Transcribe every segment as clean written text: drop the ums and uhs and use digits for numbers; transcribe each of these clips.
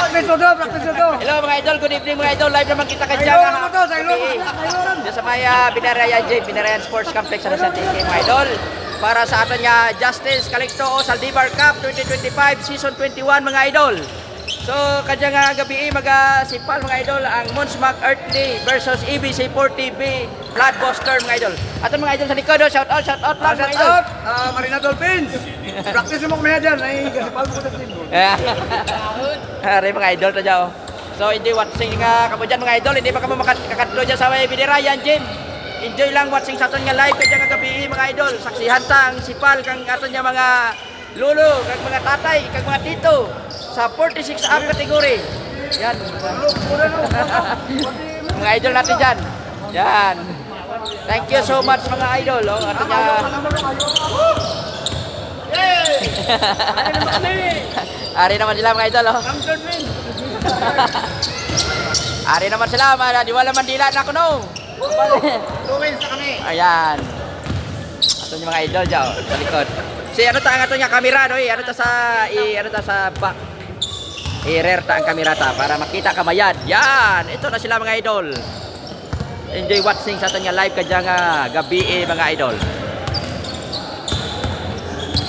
Hello mga idol, good evening mga idol. Live naman kita ka dyan. Sa may Binarayan Gym, Binarayan Sports Complex sa San Tiki mga idol. Para sa atin nga Justice Calixto O Saldivar Cup 2025 Season 21 mga idol. So kadya nga gabi magasipal mga idol ang Monsmac Earthly versus EBC4TV Bloodbuster mga idol. Ato mga idol sa likod, shout out lang mga idol. Marina Dolphins. Practice mo kami dyan ay gasipal mo sa team. Hari mga idol to dyan. So hindi watching nga kamo dyan mga idol, hindi pa kamo makakatlo dyan sa may Binarayan Gym. Enjoy lang watching sa aton nga live kadya nga gabi mga idol. Saksihan ta ang sipal kang aton nga mga lolo, kang mga tatay, kang mga tito sa 46 up category. Yan. Mga idol natin dyan. Yan. Thank you so much mga idol. Oh, aton nga. Ari naman sila mga idol. Oh. Ari naman sila. Di wala mandila na ako no. Tuwin sa kami. Ayan. Aton yung mga idol dyan. Sa likod. Si ano ta ang aton nga kamera no? Ano ta sa back. I-rear ta ang kamera ta para makita kamayad. Yan, ito na sila mga idol. Enjoy watching sa aton nga live kadya nga gabi mga idol.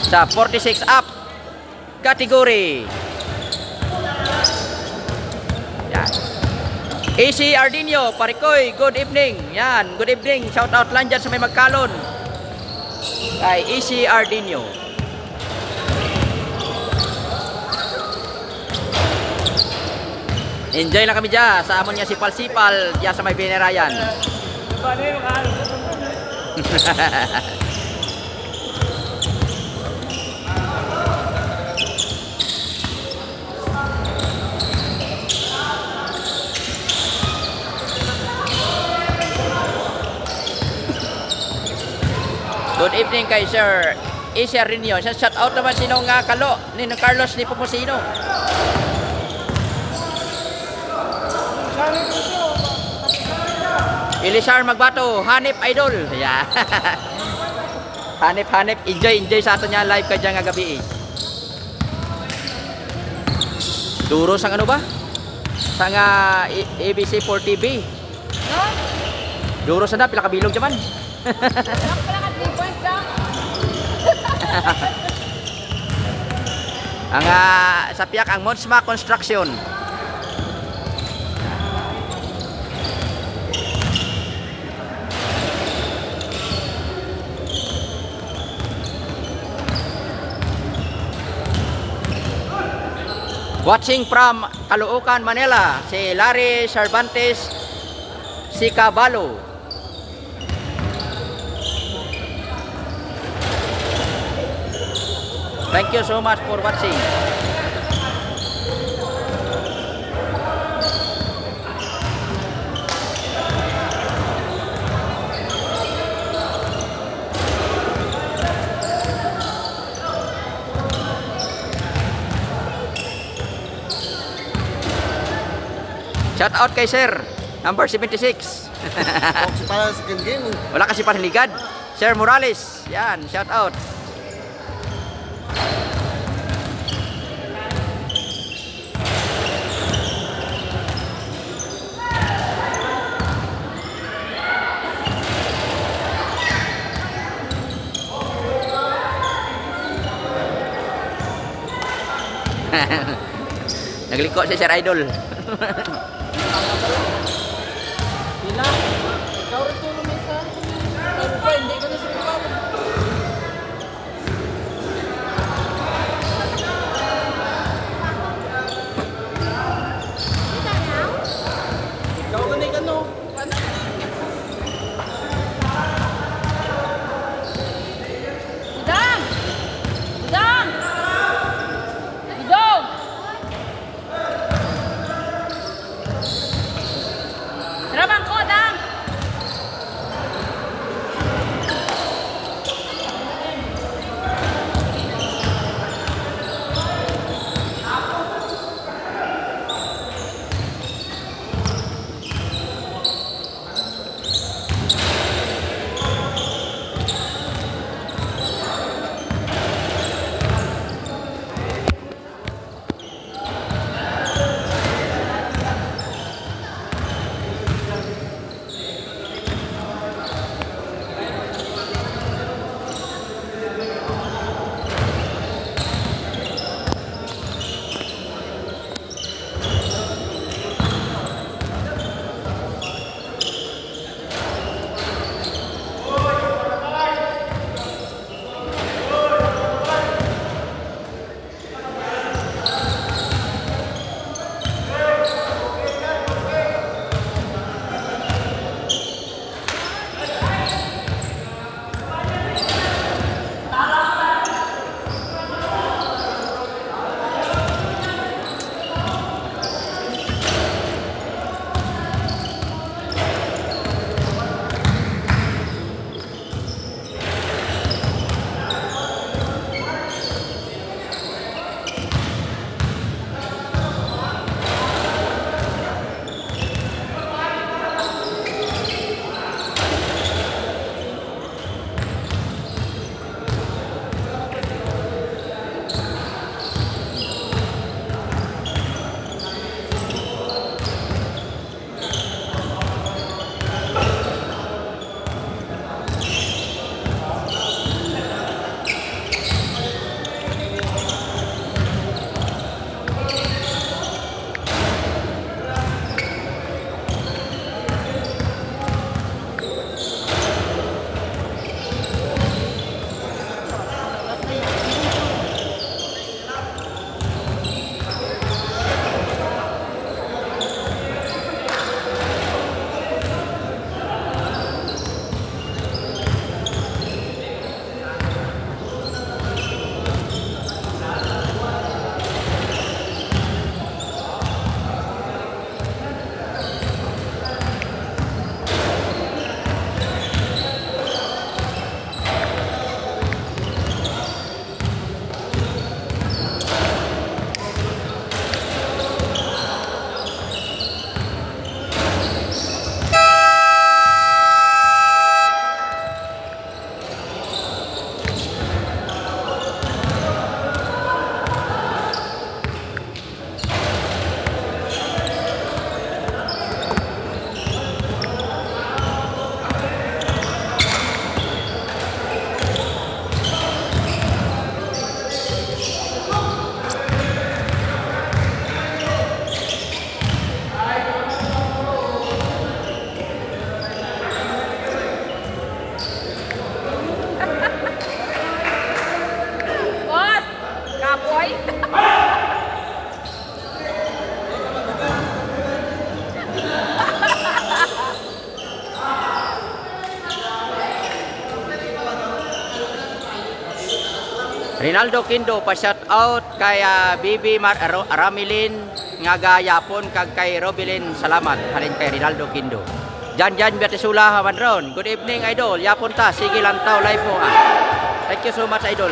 Sa 46 up category. Yan. AC Ardinio, Parikoy, good evening. Yan, good evening. Shout out lang dyan sa may Magkalon. Kay AC Ardinio. Enjoy lang kami dyan sa amon niya sipal-sipal dyan sa may Binarayan. Good evening kay Sir Asia Rinyo. Shout out naman sinong kalo ni Carlos ni Pumusino. Elisar Magbato, Hanip Idol. Yeah. Hanip, enjoy sa ato niya live kadya nga gabi. Duro sang ano ba? Sang ABC4TV. No? Duro sa na pila ka bilog jaman. Ang sa piyak ang Monsmac Construction. Watching from Caloocan, Manila, si Larry Cervantes Sicabalo. Thank you so much for watching. Shout out kay Sir, number 76. Para sa game. Wala kasi panligad. Sir Morales, yan, shout out. Nagliko si Sir Idol. Bila, ikaw rin tulong isa. Hindi ka na sumipal. Ikaw ka na ikano. Udang! Udang! Udang! Rabang ko, Udang! Rinaldo Kindo pa shout out kay Bibi Ramilin nga gayapon kag kay Robilin salamat halin kay Rinaldo Kindo. Jan Biatisula Hamadron. Good evening idol. Yapon ta sige lang taw live mo ah. Thank you so much idol.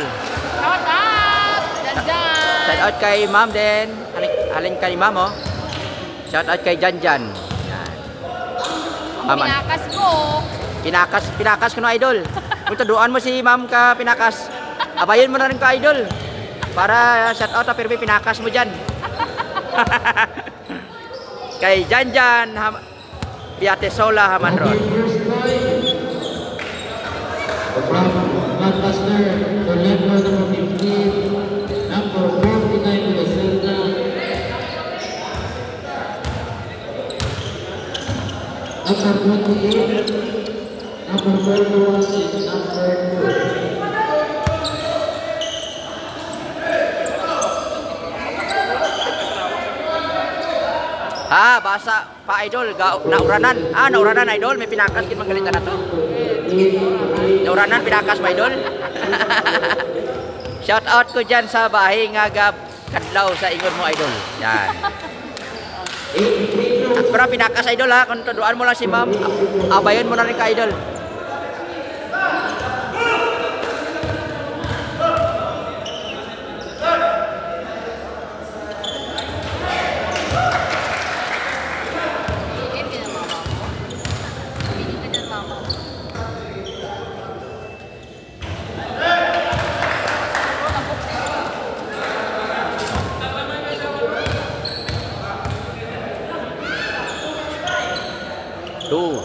Shout out! Jan. Shout out kay Ma'am din. Halin kay Ma'am oh. Shout out kay Jan. Yan. Aman. Pinakas ko. Pinakas ko no idol. Kung taduan mo si Ma'am ka pinakas. Abayin mo na rin ka idol. Para shout out pero pinakas mo dyan. Kay Jan Biatesola Hamanron. Blockbuster, Toledo number 15, number 49 Lesenda. Number 28, number 41 and number 2. Basa pa idol, nauranan. Nauranan idol, may pinakas kin manggalitan na to. Nauranan pinakas pa idol. Shout out ko dyan sa bahay nga kadlaw sa ingon mo idol. Yan. Pero pinakas idol ha, kung tuduan mo lang si Ma'am, abayon mo na rin ka idol. Tuh.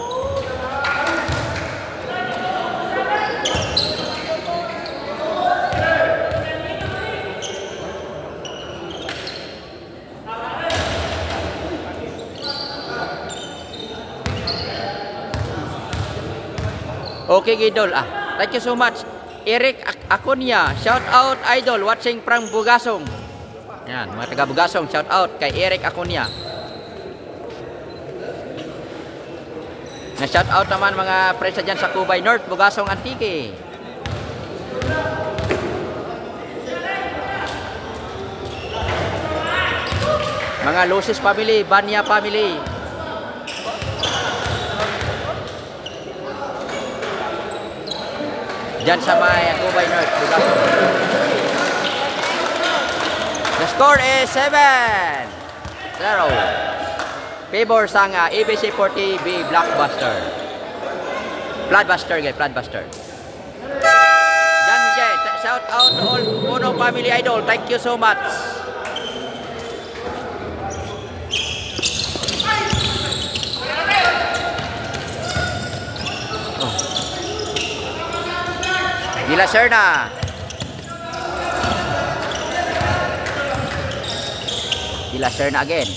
Okay idol thank you so much Eric Aconia, shout out idol watching from Bugasong. Yan, mga taga Bugasong, shout out kay Eric Aconia. Na shout out naman mga presa dyan sa Cubay North, Bugasong Antique. Mga Lucis family, Banya family. Dyan sa may Cubay North, Bugasong. The score is 7-0. Favor sang ABC 40B Blockbuster. Bloodbuster guys, Bloodbuster. Jan shout out to all Puno family idol. Thank you so much. Gila Serna. Gila Serna again.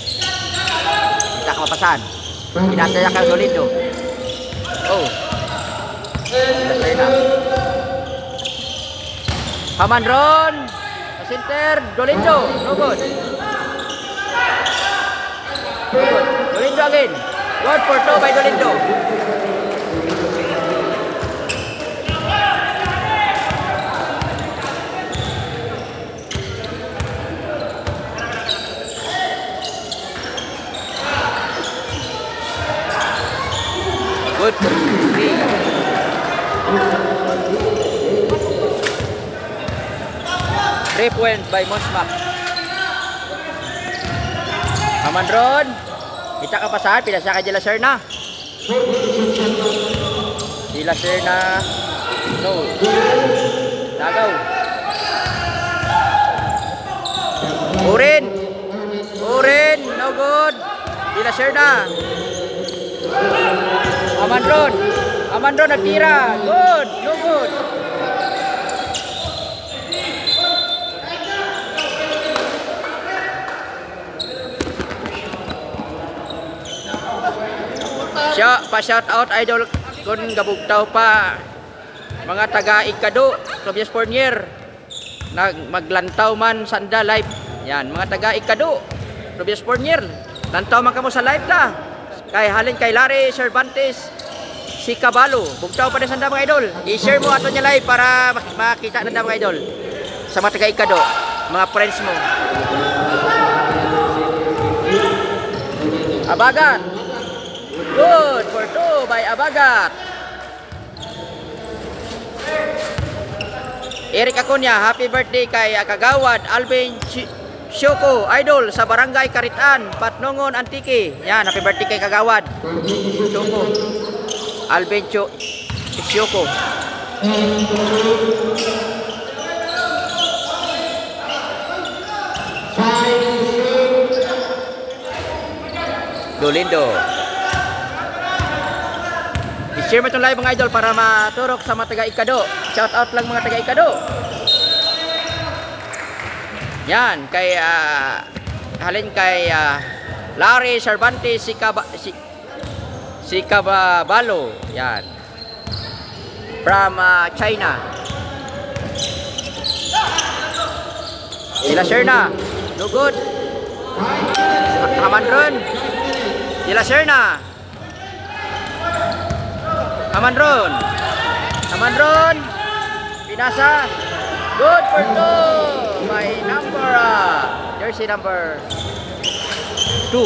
Tak mapasan. Pinasaya kay Dolindo. Oh. Serna. Hamanron. Center Dolindo. No good. Dolindo again. 1 for 2 by Dolindo. Good. 3 points by Monsmak. Hamanron. Kita ka pasahan. Pinasa ka Jela Serna. Jela Serna. No. Tagaw. Urin. Urin. No good. Jela Serna. Hamanron. Hamanron nagtira. Good. No good. Pa-shout out idol kun gabugtaw pa mga taga Ikado, Tobias Fournier. Maglantaw man sanda live. Yan, mga taga Ikado, Tobias Fournier. Lantaw man kamo sa live ta. Kay halin kay Larry Cervantes si Cabalo. Bugtaw pa din sanda mga idol. I-share mo ato niya live para makita nanda mga idol. sa mga taga-ikado, mga friends mo. Abagat. Good for 2 by Abagat. Eric Acuña, happy birthday kay Kagawad Alvin Syoko, idol sa Barangay Karitan, Patnongon, Antique. Yan, happy birthday kay Kagawad Syoko, Alvin Syoko. Dolindo. I-share mo itong live mga idol para maturok sa mga taga-ikado. Shout out lang mga taga-ikado. Yan, kay halin kay Larry Cervantes Sikabalo. Yan. From China. Sila Serna. No good. Hamandron. Sila Serna. Hamandron. Hamandron. Pinasa. Good for 2 by number jersey number 2.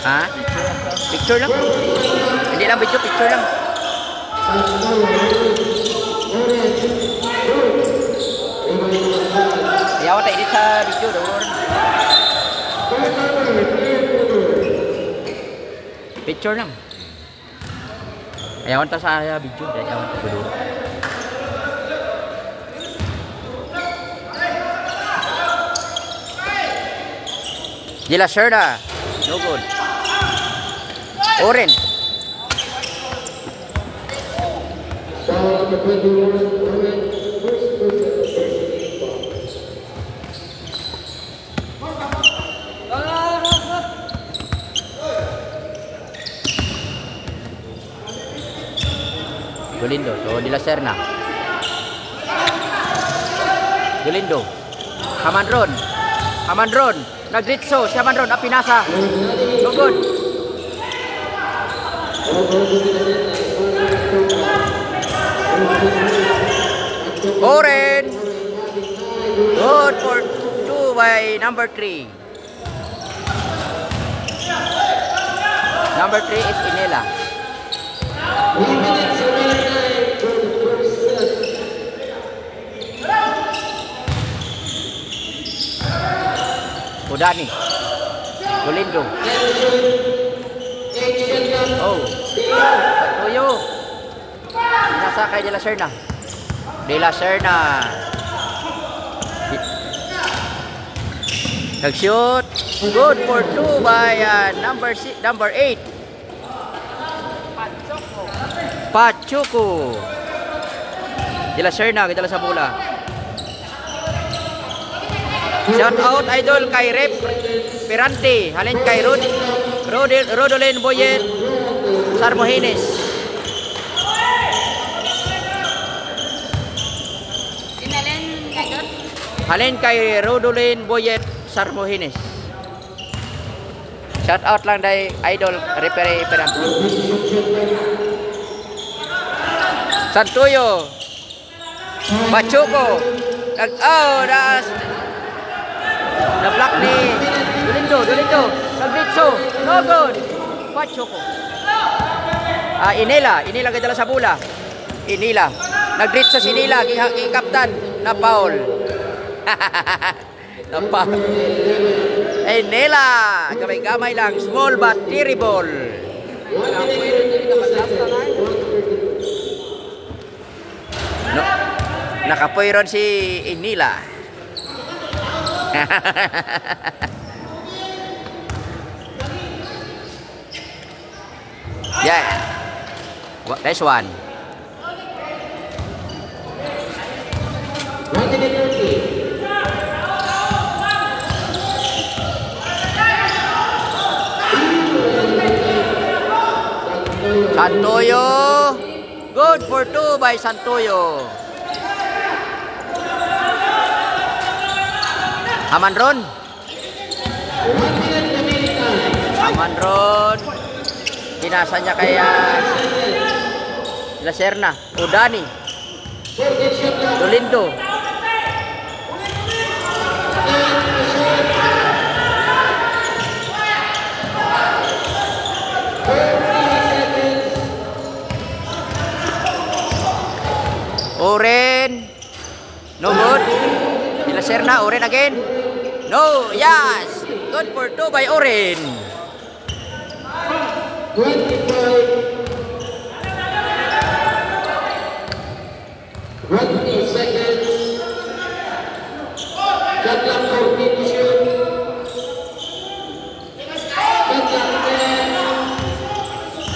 Ha? Picture lang. Hindi lang video, picture lang. Ayaw tayo edit sa video daw. Picture lang. Ayaw ta sa video, ayaw ta video. Gila Serna. No good. Oren. Dolindo, so Dila Serna. Dolindo. Hamandron. Hamandron. Nagritso si Hamandron, pinasa. No good. Oren. Good for 2 by number 3. Number 3 is Inela. Udani. Dolindo. Oh. Satuyo. Nasa kay Dela Serna. Dela Serna. Nag-shoot. Good for 2 by number 8. Pachuco. Dela Serna, kita sa bola. Shout out idol kay Rep Pirante, halin kay Rodolin Boyet Sarmohines. Sinalin idol? Halin kay Rodolin Boyet Sarmohines. Shout out lang day idol Rep Pirante. Santuyo. Pachuco. Na-block ni Dolindo. Nagritso. No good. Pachuco. Inela kadala sa bola. Inela. Nagritso si Inela kay kaptan na foul. Na foul. Inela, gamay-gamay lang, small but terrible. No. Nakapoy ron si Inela. Yeah. Nice one. Santoyo. Good for 2 by Santoyo. Hamandron. Hamanron. Pinasa niya kay Lacerna. Udani. Dolindo. Oren. No good. Lacerna. Oren again. No. Yes. Good for 2 by Oren. 20 seconds. Good luck for Pinchon.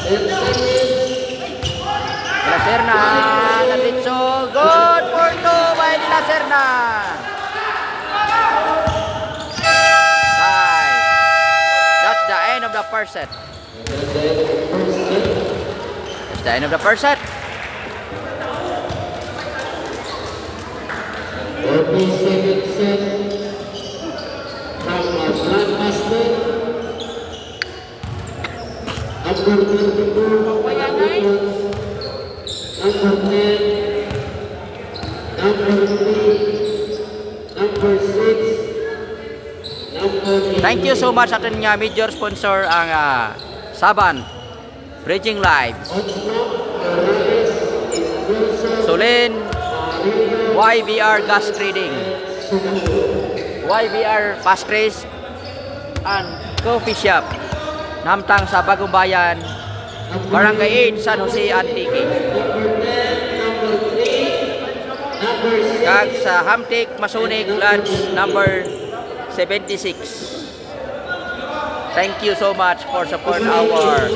Good luck 10 seconds. Lacerna. Natitso. Good for 2 by Lacerna. Nice. That's the end of the first set. That's the end of the first set. 47 set from Grandmaster number 24 number 10 number 3 number 6 number 8. Thank you so much sa ating major sponsor ang Saban Bridging Lives. Solin YVR Gas Trading, YVR Pastries and Coffee Shop, namtang sa Bagong Bayan, Barangay 8, San Jose, Antique. Kag sa Hamtik Masonic Lodge number 76. Thank you so much for support our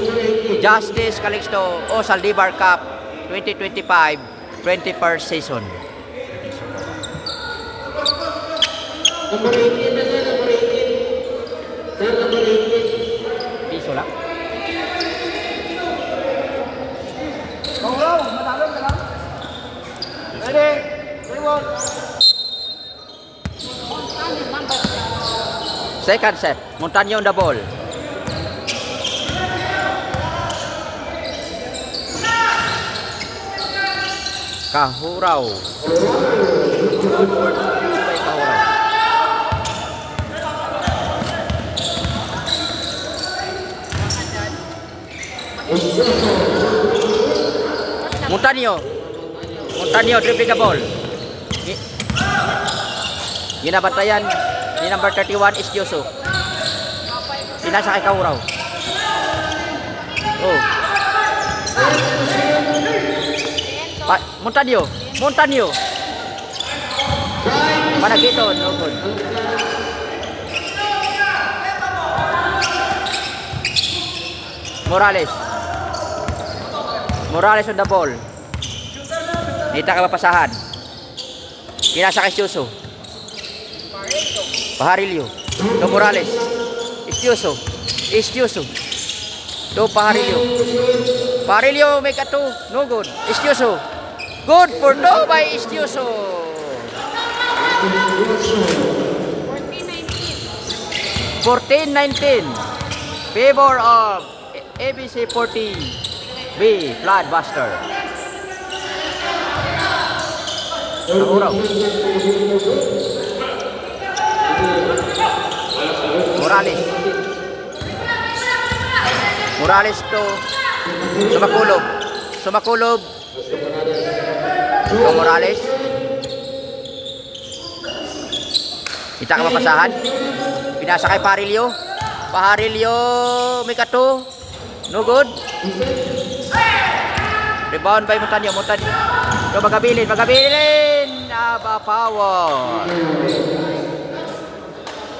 Justice Calixto O Saldivar Cup 2025 21st season. Number 18 na yan, number 18. Sir, number 18. Piso lang. Go, madalong ka lang. Ready? 3-1. Second set, Montaño on the ball. Kahuraw. Montaño. Montaño dribbling the ball. Ginabantayan ni number 31 is Joso. Pinasa kay Kahuraw. Oh. Montaño. Montaño. Managito, no good. Morales. Morales on the ball. Nita ka mapasahan. Pinasa kay Joso. Paharilyo. To Morales. Istioso. Istioso. To Paharilyo. Paharilyo make a 2. No good. Istioso. Good for 2 by Istioso. 14-19. Favor of ABC 40B Floodbuster. Kahuraw. Morales. Morales to Sumakulob. Sumakulob to Morales. Kita ka mapasahan. Pinasa kay Paharilyo. Paharilyo may kato. No good. Rebound by Montaño. Montaño. So magabilin. Magabilin. Aba power.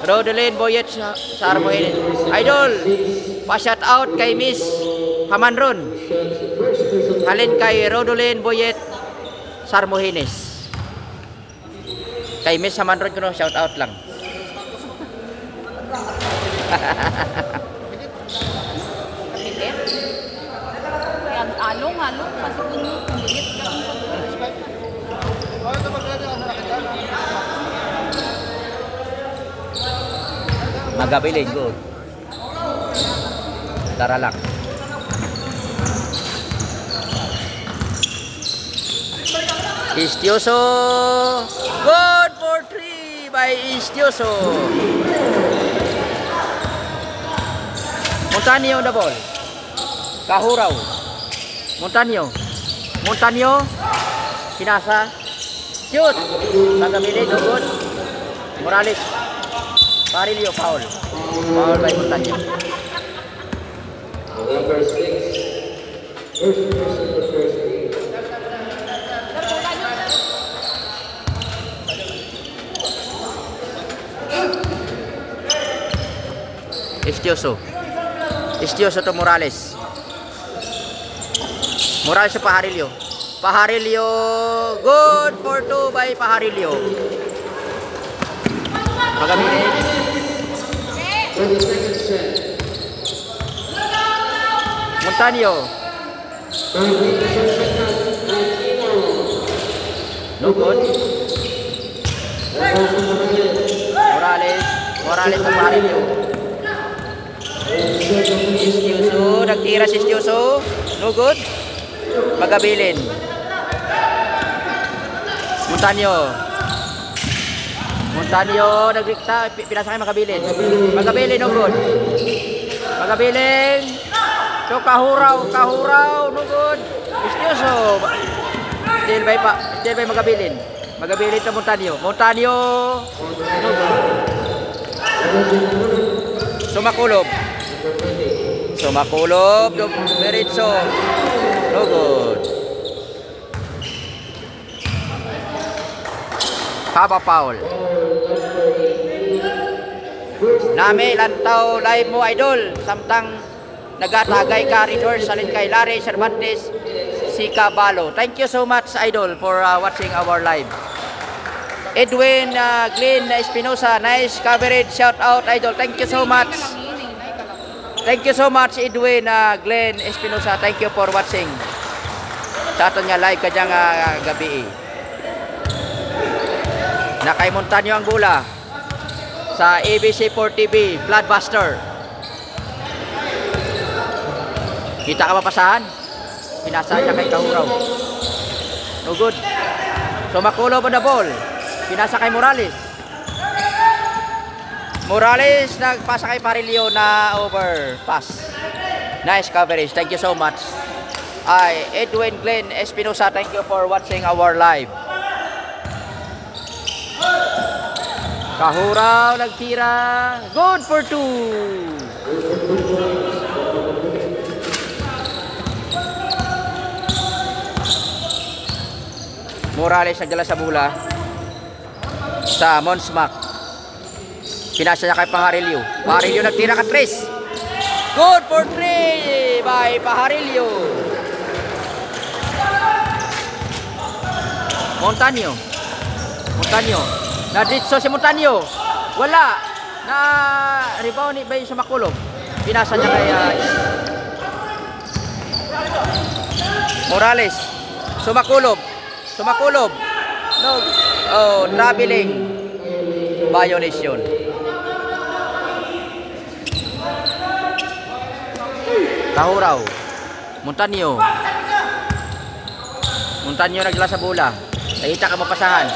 Rodelin Boyet sa Sarmohines. Idol, pa-shout out kay Miss Hamanron. Halin kay Rodelin Boyet Sarmohines. Kay Miss Hamanron ko no, shout out lang. Along, pasunod mo. Lilit ka lang. Magabilin, good. Tarlac. Istioso. Good for 3 by Istioso. Montaño the ball. Kahuraw. Montaño. Montaño. Pinasa. Shoot. Tagamili. No good. Morales. Parilio. Foul. Foul by Montaño. Number 6. First person in the first game. Istioso. Istioso to Morales. Morales sa Pajarillo. Pajarillo. Good for 2 by Pajarillo. Magamitin. 30 seconds set. Montaño. No good. Morales. Morales sa Pajarillo. Istioso, nagtira si Istioso. No good. Magabilin. Montaño. Montaño, nagrikta. Pinasakay Magabilin. Magabilin, no good. Magabilin. So, Kahuraw. Kahuraw, no good. Istioso. Still by Magabilin. Magabilin to Montaño. Montaño. No good. Sumakulob. Sumakulob. Beritso. No good. Haba foul. Nami lantaw live mo idol. Samtang nagatagay ka redoor salin kay Larry Cervantes si Cabalo. Thank you so much idol for watching our live. Edwin Glenn Espinosa, nice coverage, shout out idol. Thank you so much. Thank you so much Edwin Glenn Espinosa. Thank you for watching. Sa aton nga live kadyang gabi. Nakay Montaño ang bola sa ABC4 TV Bloodbuster. Kita ka mapasahan? Pinasa niya kay Kahuraw. No good. Sumakulo pa na ball. Pinasa kay Morales. Morales nagpasa kay Parilio na overpass. Nice coverage. Thank you so much. Edwin Glenn Espinosa, thank you for watching our live. Kahuraw nagtira. Good for 2. Morales nagdala sa bola sa Monsmac. Pinasa niya kay Pajarillo. Pajarillo nagtira ka 3. Good for 3 by Pajarillo. Montaño. Montaño. Naditso si Montaño. Wala. Na rebound ni Bay Sumakulob. Pinasa niya kay Morales. Sumakulob. Sumakulob. No. Oh, traveling. Violation. Kahuraw. Montaño. Montaño nagdala sa bola. Nakita ka mapasahan.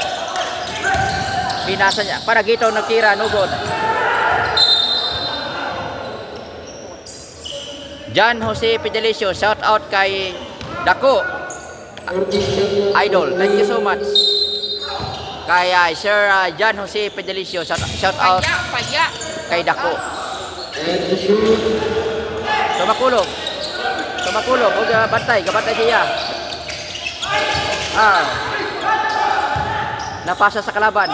Pinasa niya. Paragitaw nagtira. No good. John Jose Fidelicio. Shout out kay Dako. Idol. Thank you so much. Kay Sir John Jose Fidelicio. Shout out kay Dako. Sumakulob. Sumakulob. Huwag bantay. Kabantay siya. Napasa sa kalaban.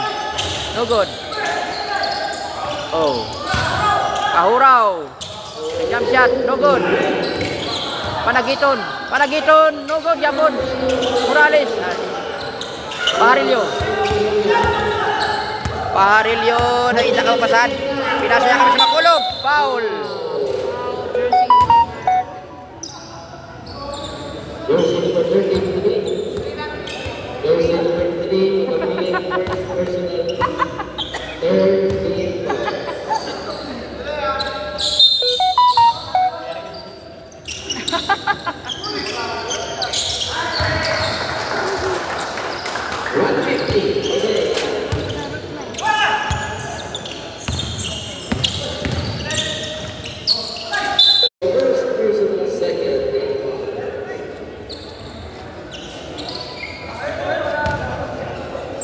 No good. Oh. Kahuraw. Jump shot. No good. Panagiton. Panagiton. No good. Yapon. Morales. Pajarillo. Pajarillo. Nakita ka pasan. Pinasa niya kami sa Makulog. Foul.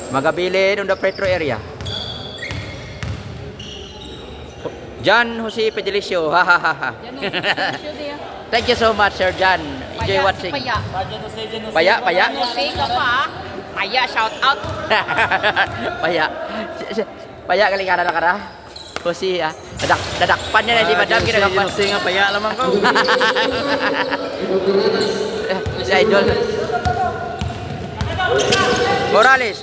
Magabilin on the free throw area. John Jose Pedilicio. Ha ha ha ha. Yan o, show dia. Thank you so much, Sir John. Enjoy Paya, watching. si Paya. Paya, Paya. Jose ka pa. Paya, shout out. Paya. Paya kalingana na kara. Jose ah. Dadakpan niya na si Madam kinagapan. Jose nga paya lamang ko. Si Idol. Morales.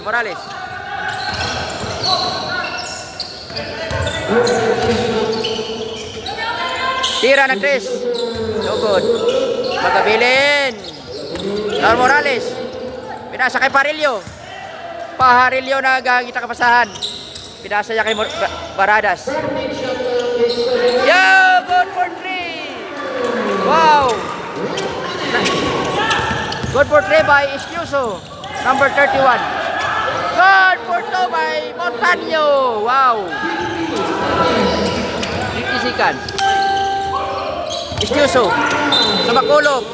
Tira na Chris. So good. Magabilin. Raul Morales. Pinasa kay Parillo. Paharillo na gagita kapasahan. Pinasa niya kay Baradas. Yo! Good for 3. Wow! Good for 3 by Istiuso. Number 31. Good for 2 by Montaño. Wow! 50 seconds. Istiuso. Sumakulog.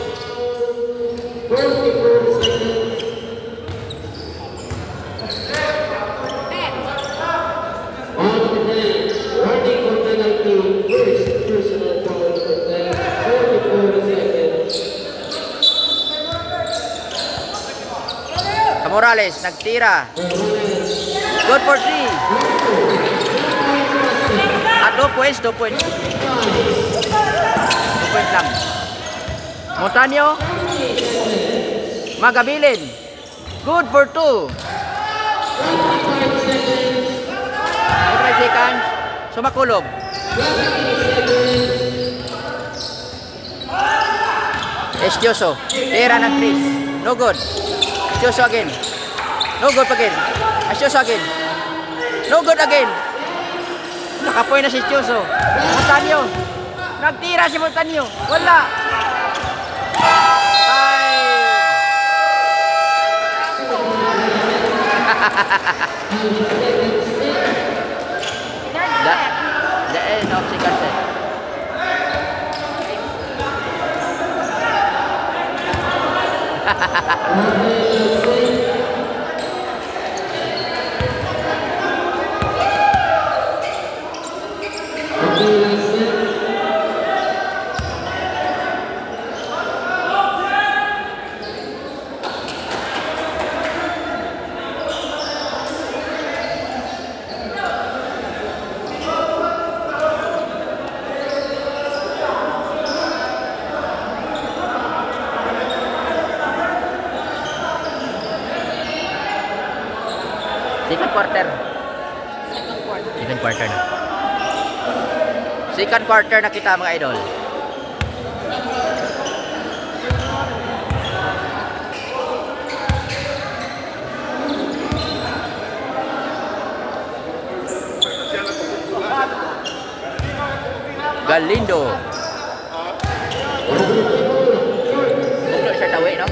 Morales nagtira. Good for 3. At 2 points. 2 points lang. Montaño. Magabilin. Good for 2. 5 seconds. Sumakulog. Estioso. Tira ng 3. No good. Estioso again. No good again. Estioso again. No good again. Nakapoy na si Estioso. Montaño. Nagtira si Montaño. Wala. Ay. The end of second set. Second quarter. Second quarter na kita mga idol. Galindo. Buklo siya tawi, no?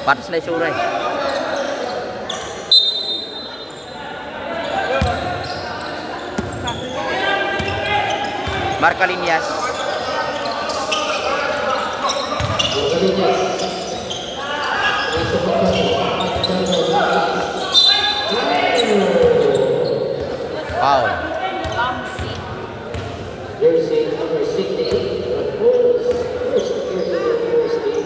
Patas na isuray. Marcalinias. Foul. Jersey number 68, Bulls, first University.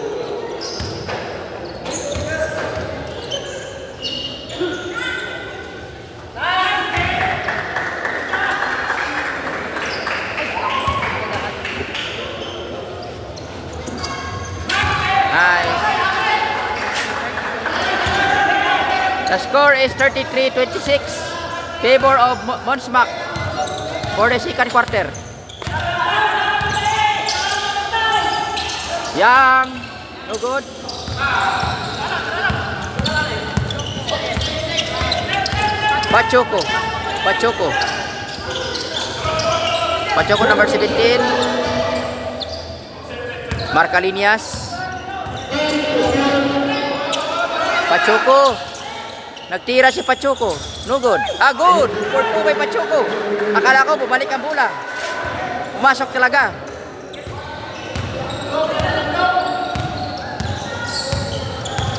The score is 33-26, favor of Monsmac for the second quarter. Young, no good. Pachuco number 17. Marcalinias. Pachuco. Nagtira si Pachuco. No good. Ah, good. For 2 by Pachuco. Akala ko bumalik ang bola. Pumasok talaga.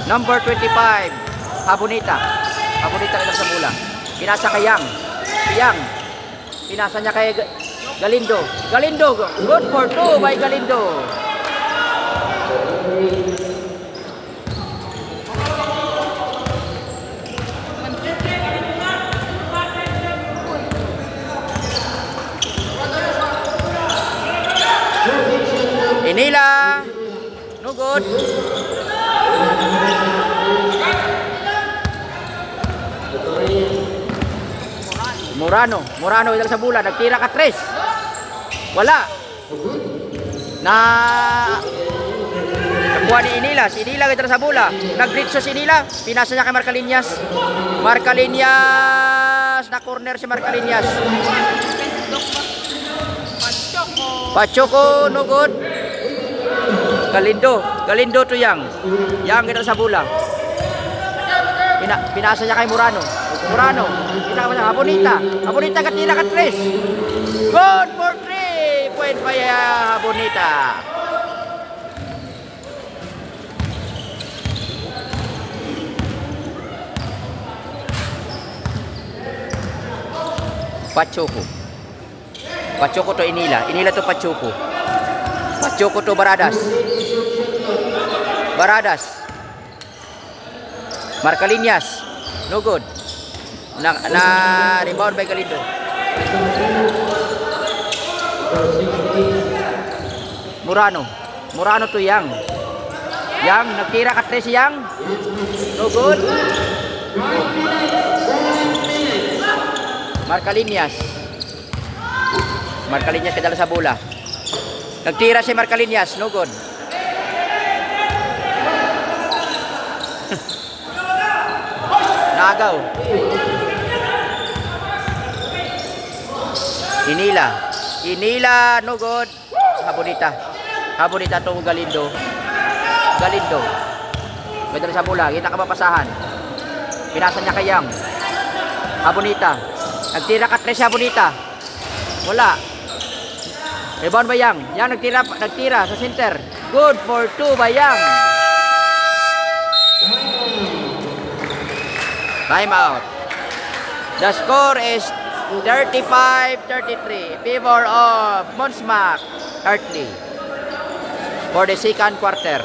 Number 25, Habonita. Habonita rin sa bola. Pinasa kay Yang. Yang. Pinasa niya kay Galindo. Galindo. Good for 2 by Galindo. Inila. No good. Murano ilang sa bola, nagtira ka 3. Wala. Nakuha ni Inila. Si Inila gitara sa bola. Nagritso si Inila. Pinasa niya kay Marcaliñas. Marcaliñas. Na corner si Marcaliñas. Pachoco, no good. Galindo to Yang. Yang gitara sa bola. Pinasa niya kay Murano. Kita ka ba? Habonita katira ka 3. Good for 3. Point by Habonita. Pachoco to Inila. Inila to Pachoco. Pachoco to Baradas. Marcaliñas. No good. Na rebound by Galindo. Murano to Yang. Yang nagtira ka 3 si Yang. No good. Marcaliñas kadala sa bola. Nagtira si Marcaliñas. No good. Nagaw. Inila, no good. Habonita to Galindo. Ganda sa bola, kita ka mapasahan. Pinasa niya kay Yang. Habonita. Nagtira ka 3 si Habonita. Wala. Rebound ba Yang? Yang nagtira sa center. Good for 2 by Yang. Time out. The score is 35-33 in favor of Monsmac Hartley for the second quarter.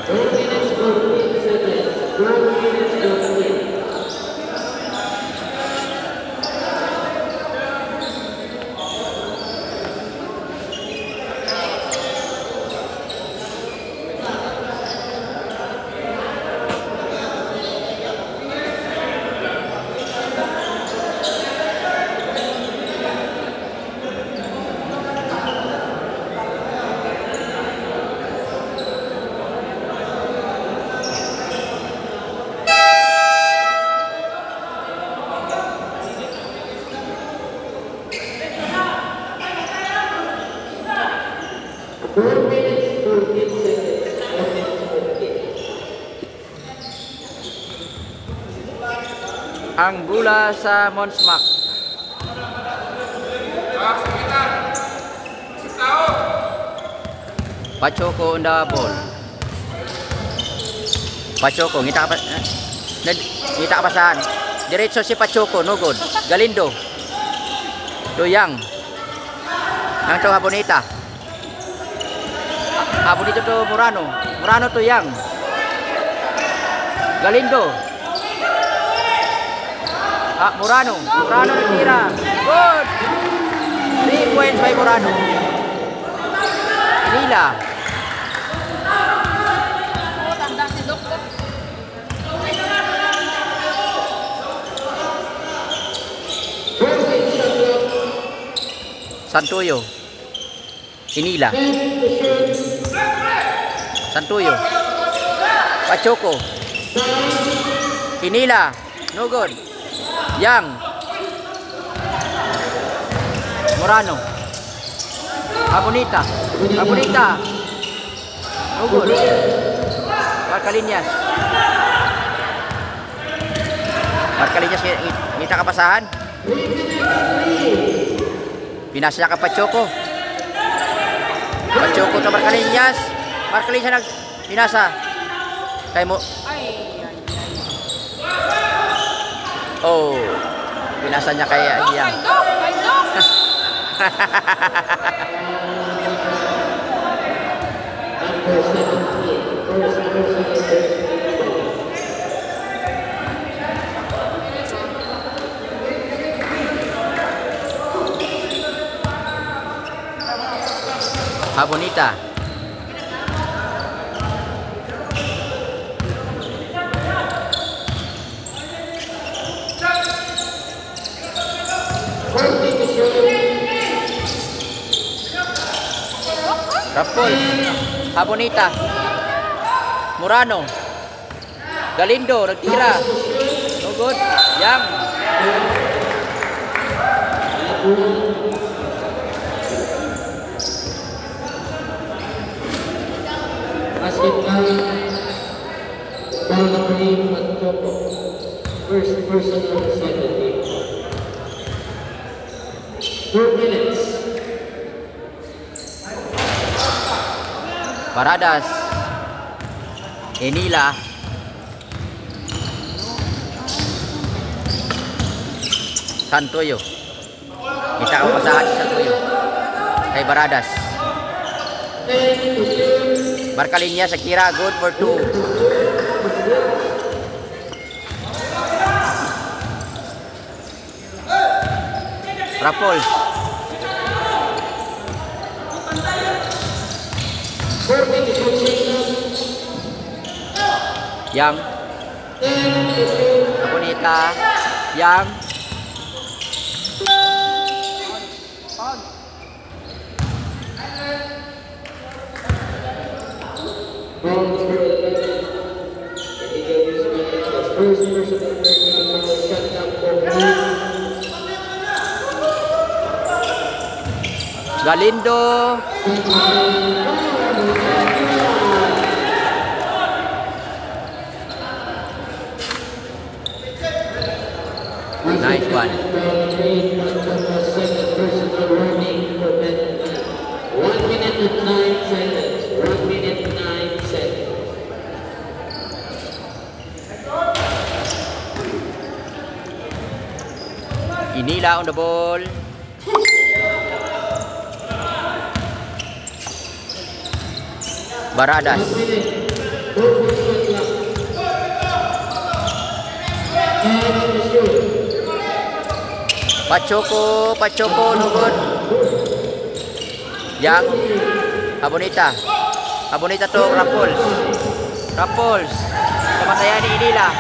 Ang bola sa Monsmac. Pachoco on the ball. Pachoco, ngita ka pa saan? Diretso si Pachoco, no good. Galindo. To Yang. Ang to Habonita. Habonita to Murano. Murano to Yang. Galindo. Murano nagtira. Good. 3 points by Murano. Inila. Tanda si Doktor. Santuyo. Inila. Santuyo. Pachoco. Inila. No good. Yang. Murano. Habonita. No good. Marcaliñas. Ngita kapasahan. Pinasa niya ka Pachoco. Pachoco to Marcaliñas. Marcaliñas pinasa. Kay mo. Oh, pinasa niya kay Yang. Kay Doc! Bonita. Rapol. Bonita. Murano. Galindo nagtira. No good. Yang. Basket ball number 8, Manchopo. First person on the second team. 4 minutes. Paradas. Enila. Santoyo. Kita ang pasahan si Santoyo. Kay Baradas. Barkalinya Shakira, good for 2. Rapol. Yang. Bonita. Yang. Ball number 11. First person on the team will shut down for Galindo. Nice one. 1 minute and 9 seconds. 1 minute and 9 seconds. Enila on the ball. Baradas. Pachoko, no good. Yang. Bonita to Rapols. Kamatayan ni Enila.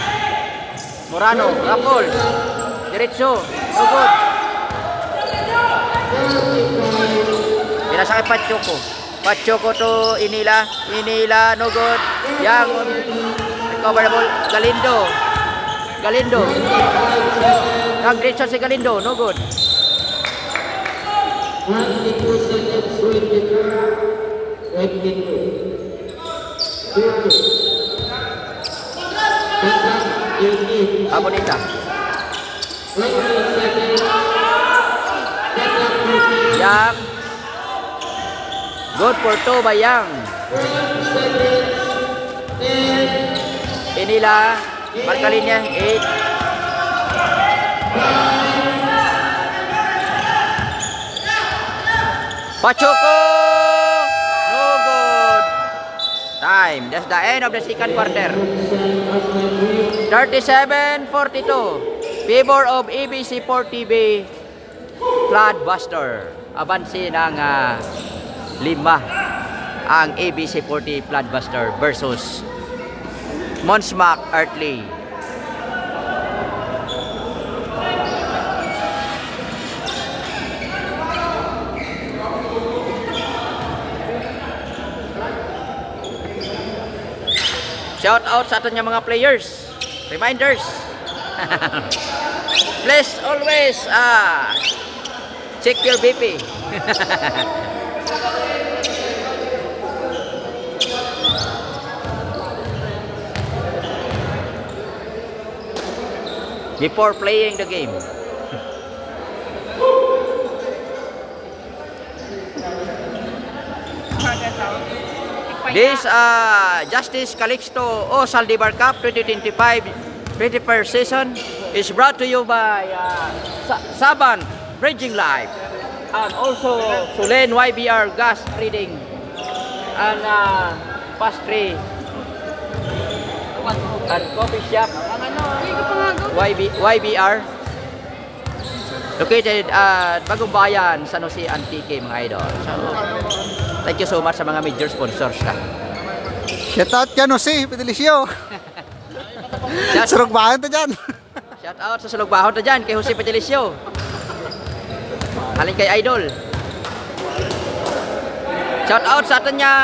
Murano, Rapols. Diretso, no good. Pinasa kay Pachoko to Enila, no good. Yang recover the ball. Galindo. Nag-diretso si Galindo, no good. 22 seconds, 22. Bonita. Yang. Good for 2 by Yang. Enila. Barkalinya 8. Pachoko. No good. Time. That's the end of the second quarter. 37-42. Favor of ABC4TV Floodbuster. Abansi ng 5 ang ABC40 Floodbuster versus Monsmac Earthly. Shout out sa aton mga players. Reminders. Please always check your BP. Before playing the game. This Justice Calixto O Saldivar Cup 2025 21st season is brought to you by Saban Bridging Life and also Sulen YBR Gas Trading and Pastry and Coffee Shop YBR located at Bagong Bayan, San Jose, Antique mga idol. So, thank you so much sa mga major sponsors na. Shout out ka no si Petelicio. Surugbahan ta dyan. Shout out sa Sulugbahon ta dyan kay Jose Petelicio. Halin kay idol. Shout out sa atin niya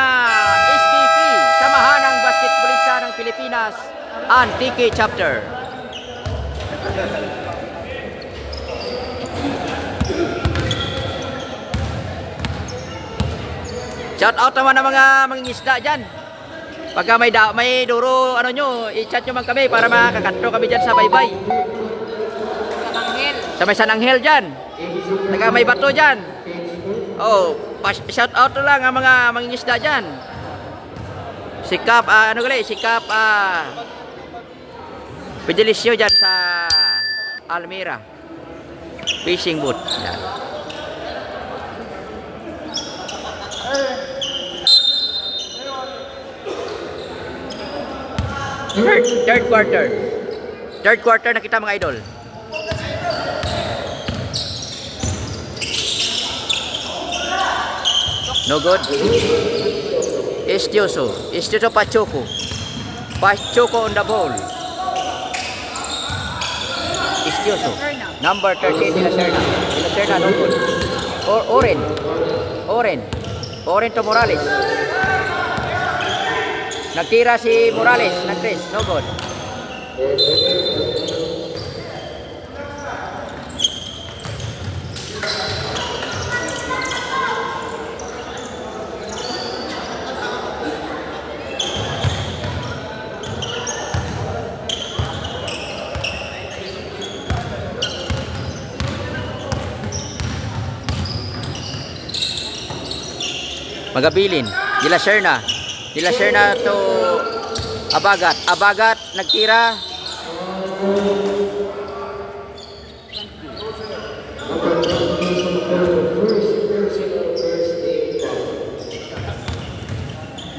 SPP, Samahan ng Basketballista ng Pilipinas, Antique Chapter. Shout out naman ng mga mangingisda dyan. Pagka may duro, ano nyo, i-chat nyo man kami para makakatro kami dyan sa baybay. Sa may Sananghel dyan. Pagka may bato dyan. Oh, shout out lang ang mga mangingisda dyan. Sikap, sikap, Petelicio dyan sa Almira. Fishing boat. Yan. Third quarter na kita mga idol. No good. Estioso Pachoco on the ball. Estioso number 13 De La Serna no good. Oren to Morales. Nagtira si Morales, nag-tres, no good. Magabilin, De La Serna to Abagat nagtira.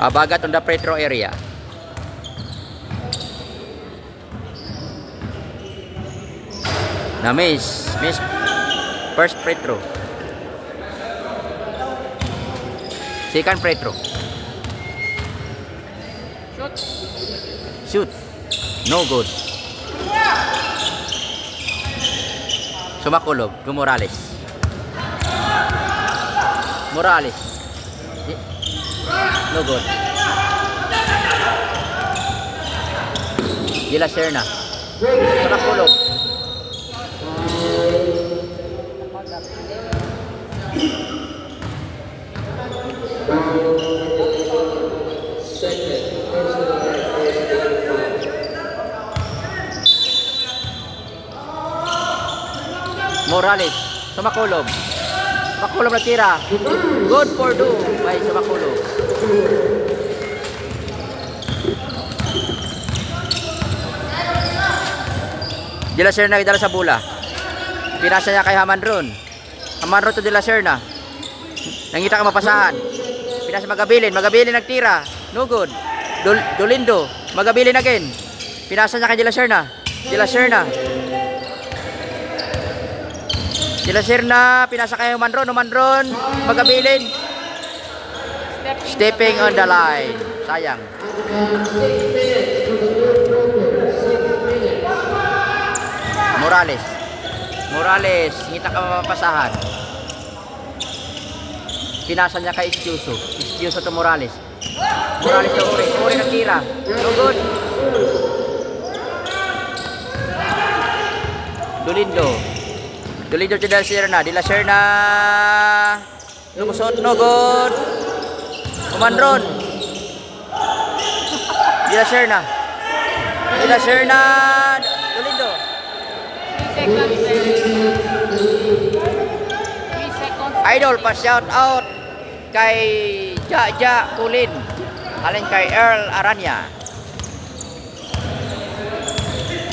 Abagat on the Petro area. Na miss first Petro. Second Petro. Shoot. No good. Sumakulog to Morales. No good. De La Serna. Sumakulog. Morales, Sumakulog na tira. Good for do by Sumakulog. De La Serna idala sa bola. Pinasa niya kay Hamanron to De La Serna. Nangita ka mapasahan. Pinasa Magabilin nagtira. No good. Dolindo, Magabilin again. Pinasa niya kay De La Serna. De La Serna, pinasa kay Manron, Magabilin. Stepping on the line. Sayang. Morales, ngita ka mapasahan. Pinasa niya kay Estioso to Morales to Ore nagtira. No good. Dolindo to De La Serna. Lumusot, no good. Umanron. De La Serna. Dolindo. 3 seconds. Idol, pa-shout out kay Jaja Kulin. Alin kay Earl Aranya.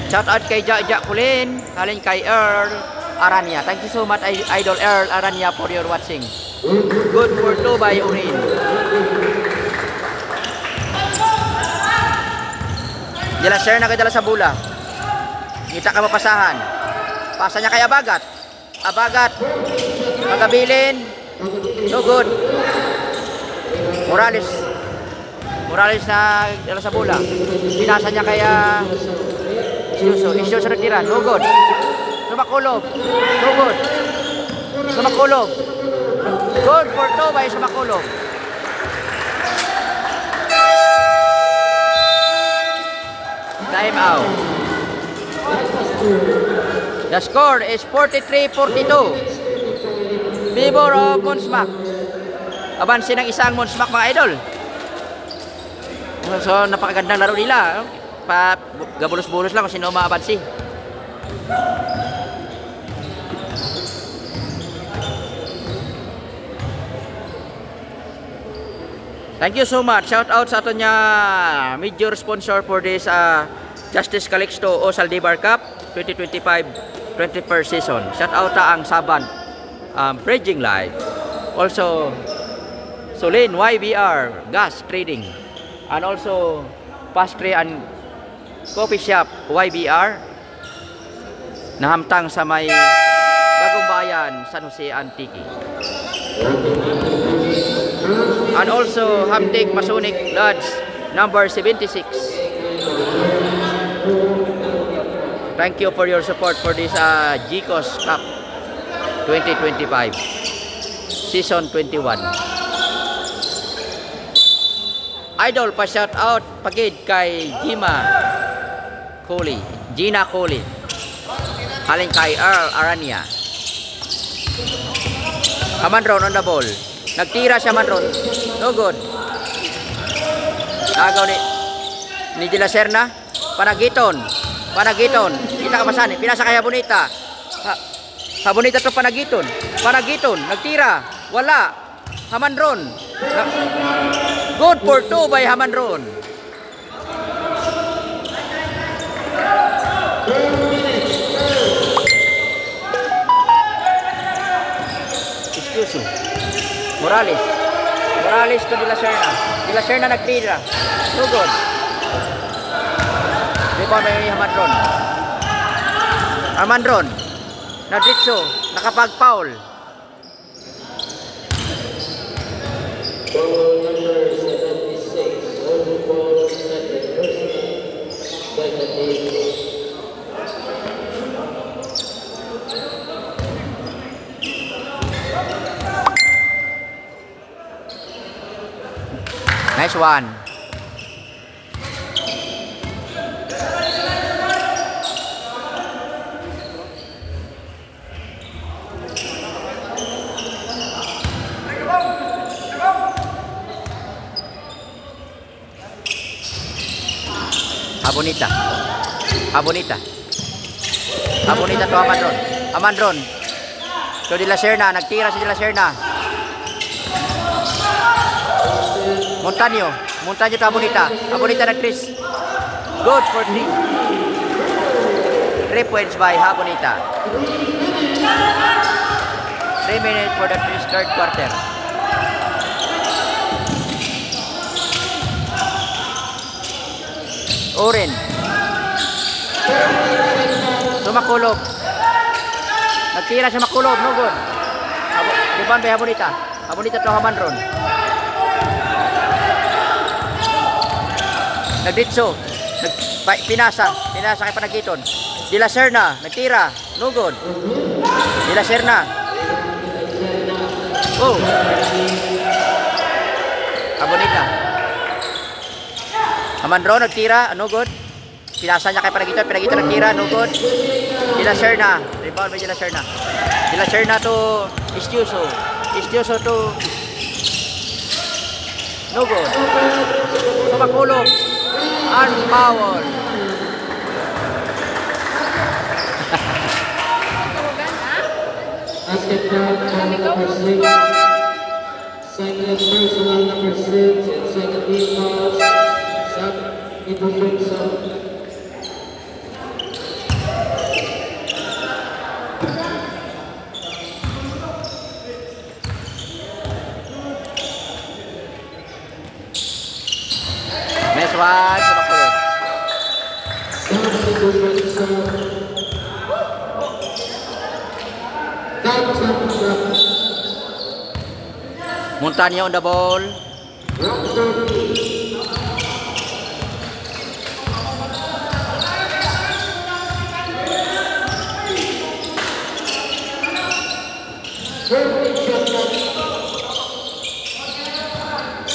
Shout out kay Jaja Kulin, halin kay Earl Aranya. Thank you so much, Idol Earl Aranya, for your watching. Good for 2 by Urin. Dila share na kay dala sa bula. Kita ka mapasahan. Pasa niya kay Abagat. Abagat. Magabilin. No good. Morales. Morales na dala sa bula. Pinasa niya kay Isyuso. Isyuso nagtira. No good. Sumakulog. No good. Sumakulog. Good for 2 by Sumakulog. Time out. The score is 43-42. Favor of Monsmac. Abansi ng isang Monsmac, mga idol. So, napakagandang laro nila. Gabulos-bulos lang kung sino maabansi. Thank you so much. Shout out sa ato niya major sponsor for this Justice Calixto O Saldivar Cup 2025 21st season. Shout out ang Saban Bridging Live. Also Solin YBR Gas Trading, and also Pastry and Coffee Shop YBR nahamtang sa may Bagong Bayan, San Jose Antique. And also Hamdik Masonic Lodge number 76. Thank you for your support for this GCOS Cup 2025 Season 21. Idol, pa shout out pagid kay Gina Coley. Halin kay Earl Aranya. Hamanron on the ball. Nagtira siya Manron. No good. Nagaw ni De La Serna. Panagiton. Kita kamasan. Pinasa kay Habonita. Habonita to Panagiton. Nagtira. Wala. Hamanron. Good for 2 by Hamanron. Excuse me. Morales to De La Serna. De La Serna nagtira. No good. Rebound by Hamanron. Nadritso. Nakapag-foul. Nice one. Habonita to Hamanron. So De La Serna, nagtira si De La Serna. Montaño to Habonita nag-tris. Good for 3. 3 points by Habonita. 3 minutes for the third quarter. Oren. Sumakulog. Nagtira siya Makulog, no good. Rebound by Habonita. Habonita to Hamanron. Nagditso. Pinasa kay Panagiton. De La Serna, nagtira, no good. De La Serna. Oh. Habonita. Hamanron nagtira, no good. Pinasa niya kay Panagiton nagtira, no good. De La Serna, rebound by De La Serna. De La Serna to Istiuso to no good. Sumakulog. Unpowered. Basketball number 6. Second personal number 6 and second team foul. Ibugong Montaño on the ball.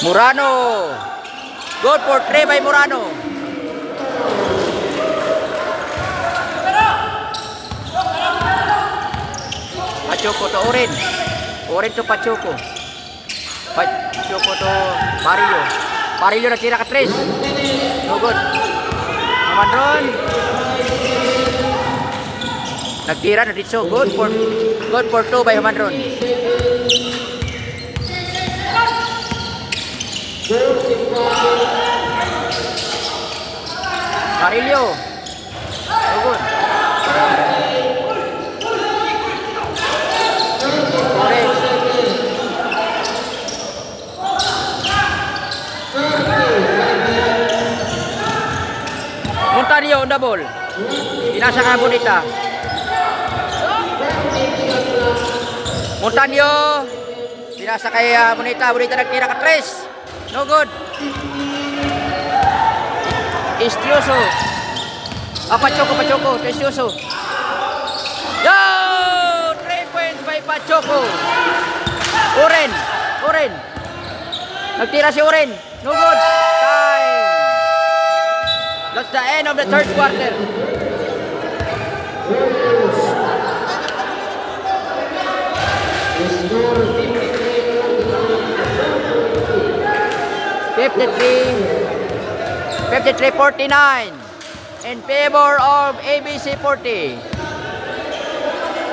Murano. Good for 3 by Murano. Pachuco to Oren. Oren to Pachuco. Pachuco to Parillo. Parillo nagtira ka 3. No good. Naman nagtira na dito. Good for 2 by Hamandron. Parillo. No good. Orange. Montaño on the ball. Pinasa ka Bonita. Montaño. Pinasa kay Bonita. Bonita nagtira ka 3. No good. Istioso. Pachoco. Istioso. Yo! 3 points by Pachoco. Oren. Nagtira si Oren. No good. Time. That's the end of the third quarter. $53-49 in favor of ABC 40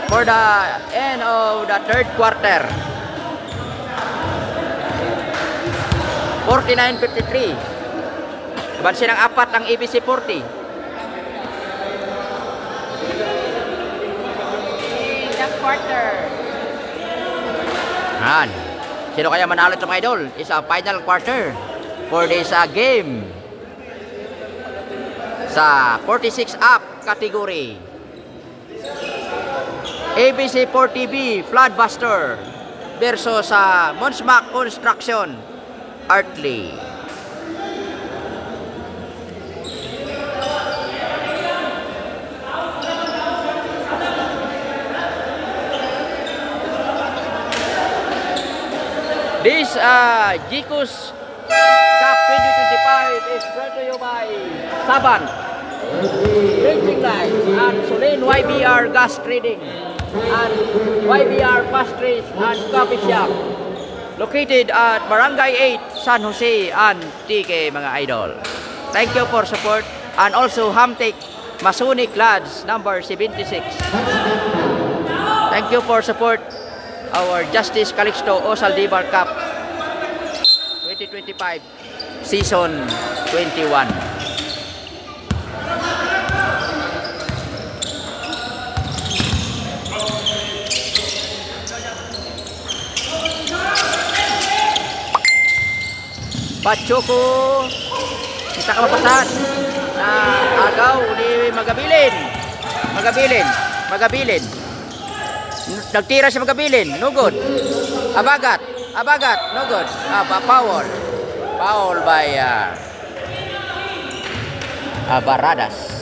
for the end of the third quarter. 49-53. Bansi ng 4 ang ABC 40. The quarter. Sino kaya manalo ito mga idol? Is a final quarter for this game sa 46 up category. ABC 40B Floodbuster versus Monsmac Construction Artley. This Jicus Cup 2025 is brought to you by Saban, Drinking Lights, and Solin YBR Gas Trading, and YBR Pastries and Coffee Shop, located at Barangay 8, San Jose, Antique, mga idol. Thank you for support, and also Hamtech Masonic Lads number 76. Thank you for support our Justice Calixto O. Saldivar Cup 2025 Season 21. Pachoco, kita ka mapasan na agaw ni Magabilin. Nagtira siya Magabilin, no good. Abagat, no good. Foul by Baradas.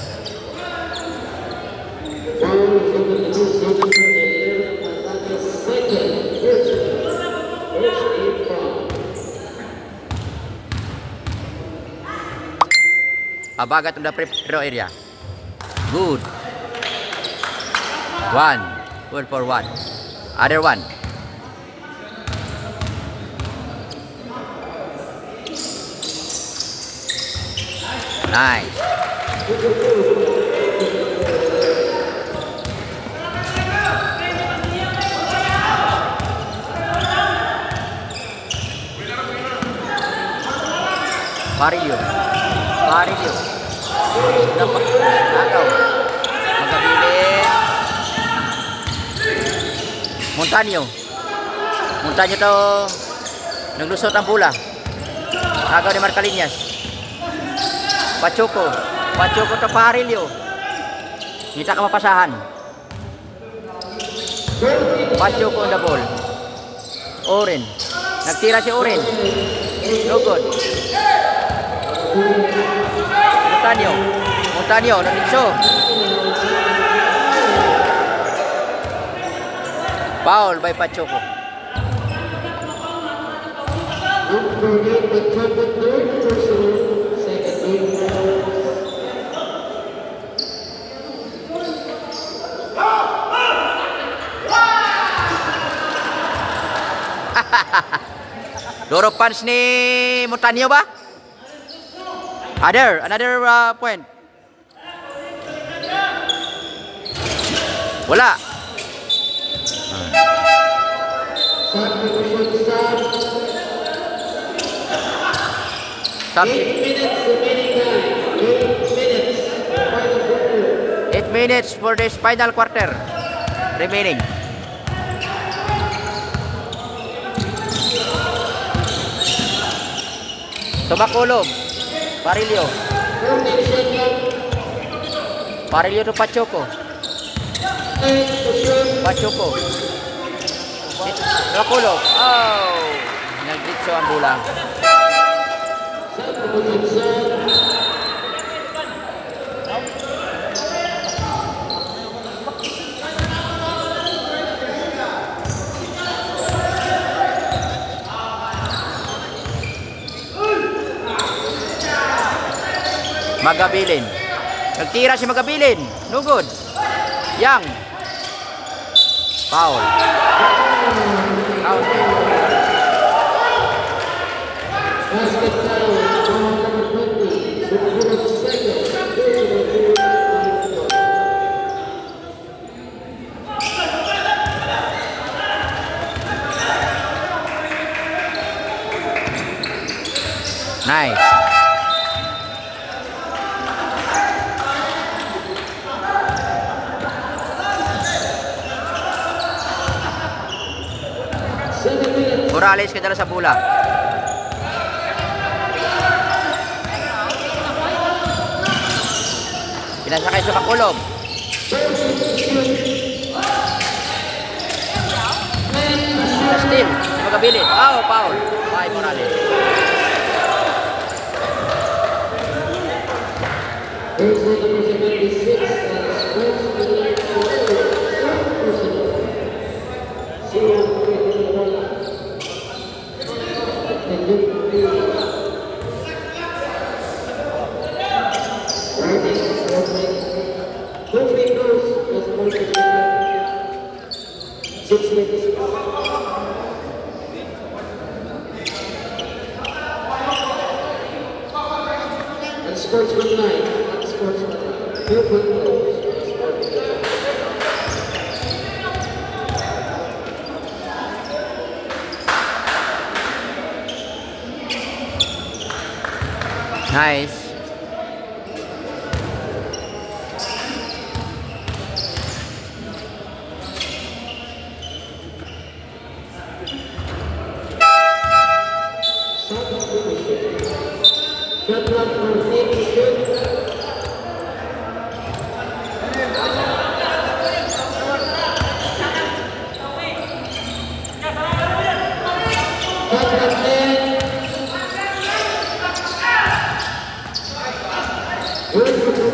Abagat on the free throw area. Good. Good for 1. Other one. Nice. Parillo. Nakaw. Magabilin. Montaño to naglusot ang bola. Agaw ni Marcaliñas. Pachoco Pachuco to Parilio. Kita ka mapasahan. Pachuco on the ball. Oren. Nagtira si Oren. No good. Montaño, nanitso. Foul by Pachuco. Doro punch ni Montaño ba? Another point. Wala. Minutes remaining time. 8 minutes for this final quarter remaining. Tumakulog. Parilio to Pachuco. Tumakulog. Oh, nagditso ang bulang. Magabilin. Nagtira si Magabilin. No good. Yang. Foul. Out. Basket foul. Number 20. Second. Nice. Morales kadala sa bola. Pinasakay sa Pakulog. Still, si Magabilin. Oh, foul. By Morales. Nice. Good for two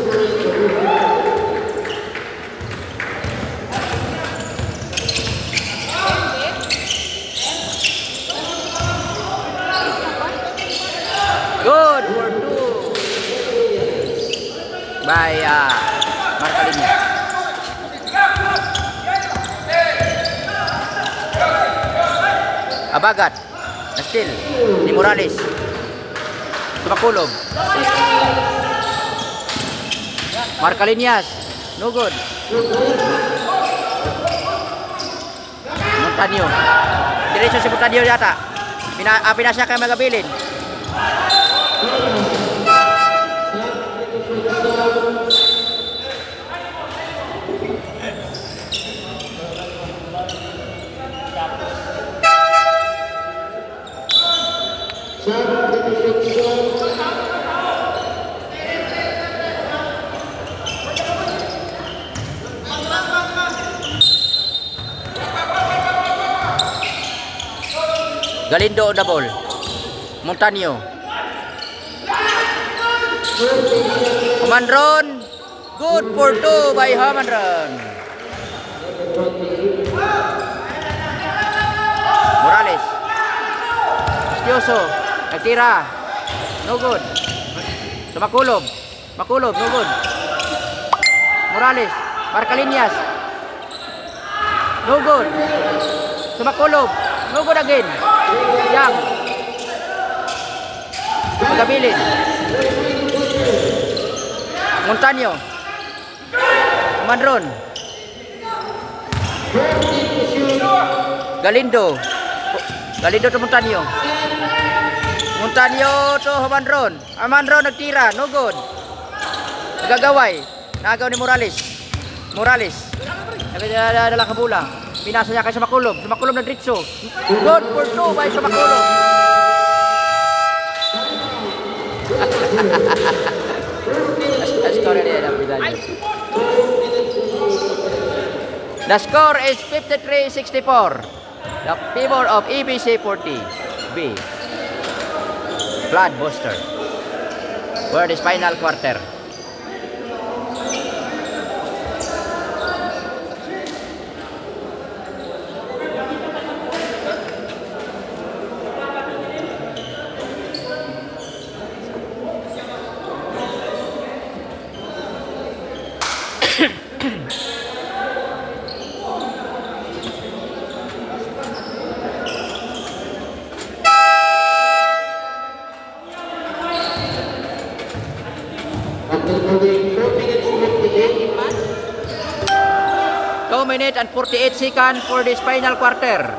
by Marcalinya. Abagat. Still ni Morales. Tumakulog. Marcalinyas. No good. Montaño. Diretso si Montaño yata. Pinasya kay Magabilin. Galindo on the ball. Montaño. Hamandron. Good for 2 by Hamandron. Morales. Estioso. Nagtira. No good. Makulob. Makulob. No good. Morales. Marcalinyas. No good. Makulob. No good again. Yang. Magabilin. Montaño. Hamandron. Galindo. Galindo to Montaño. Montaño to Hamandron. Hamandron nagtira, no good. Nagagaway. Nagaw ni Morales. Morales. Nagdala ka bola. Pinasa niya kay Sumakulob. Sumakulob na diretso. Good for 2 by Sumakulob. The score is 53-64. The favor of EBC 40B. Flood Booster. For this final quarter. Minutes and 48 seconds for this final quarter.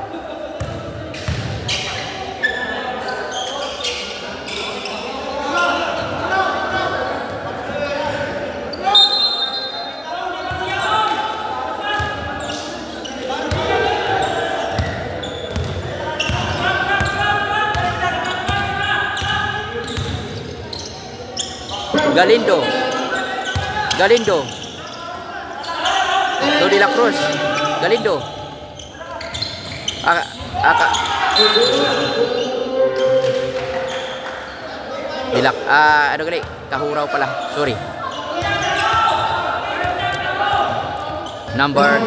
Galindo. Galindo. De la Cruz. Galindo. Hilak. Ano gali? Kahuraw pala. Sorry.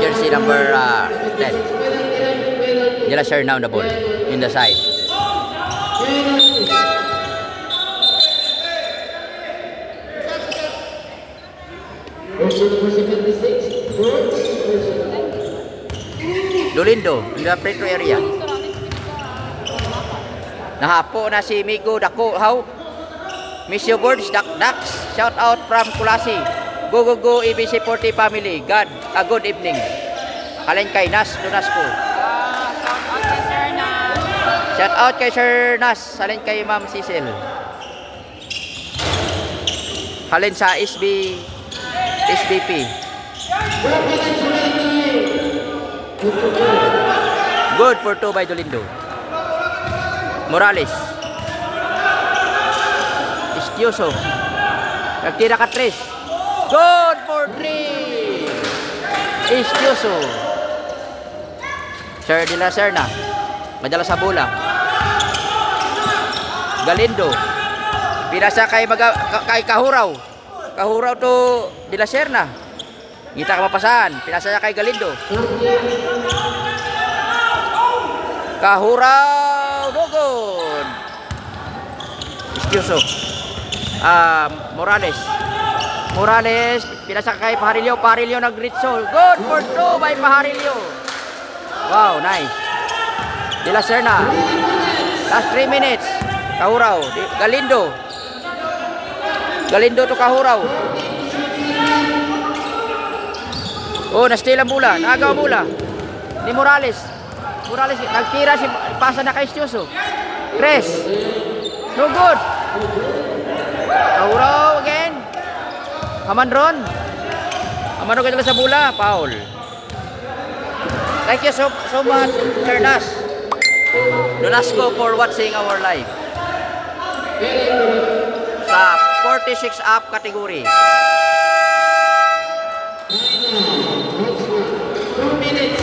Jersey number 10. Jela share now the ball in the side. Dolindo in the free throw area. Nahapo na si Migo Dako. How? Miss you birds, ducks. Shout out from Kulasi. Go go go EBC 40 family. God, a good evening. Alin kay Nas Donasco. Shout out kay Sir Nas. Alin kay Ma'am Cecil. Halin sa SBP. Good for 2 by Dolindo. Morales. Estioso. Nagtira ka 3. Good for 3. Estioso. Sir de la Serna. Madala sa bola. Galindo. Pinasa kay Kahuraw. Kahuraw to de la Serna. Kita ka mapasahan. Pinasa niya kay Galindo. Kahuraw. No good. Estioso. Morales. Morales. Pinasa kay Paharilio. Paharilio nag-ritso. Good for 2 by Paharilio. Wow, nice. De la Serna. Last 3 minutes. Kahuraw. Galindo. Galindo to Kahuraw. Oh, na-steal ang bola. Nagaw bola. Ni Morales. Morales, nagtira si pasa na kay Estioso. Tres. No good. Kahuraw again. Hamandron. Hamandron kayo sa bola. Foul. Thank you so much, Sir Nas. Donasco for watching our live. Sa 46 up category. 2 minutes.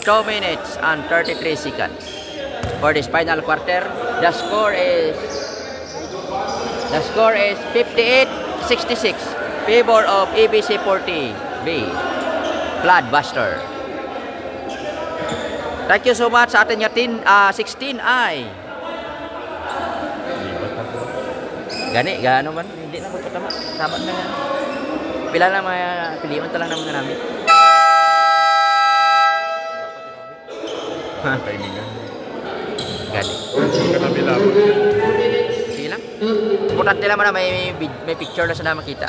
2 minutes and 33 seconds. For this final quarter, the score is 58-66, favor of ABC 40B, Bloodbuster. Thank you so much sa ating 16i. Gani, gaano man, hindi na magpatama. Sabat na yan. Pila lang mga piliman talang ng mga namin. Gani. Sige lang. Importante naman na may picture na sana makita.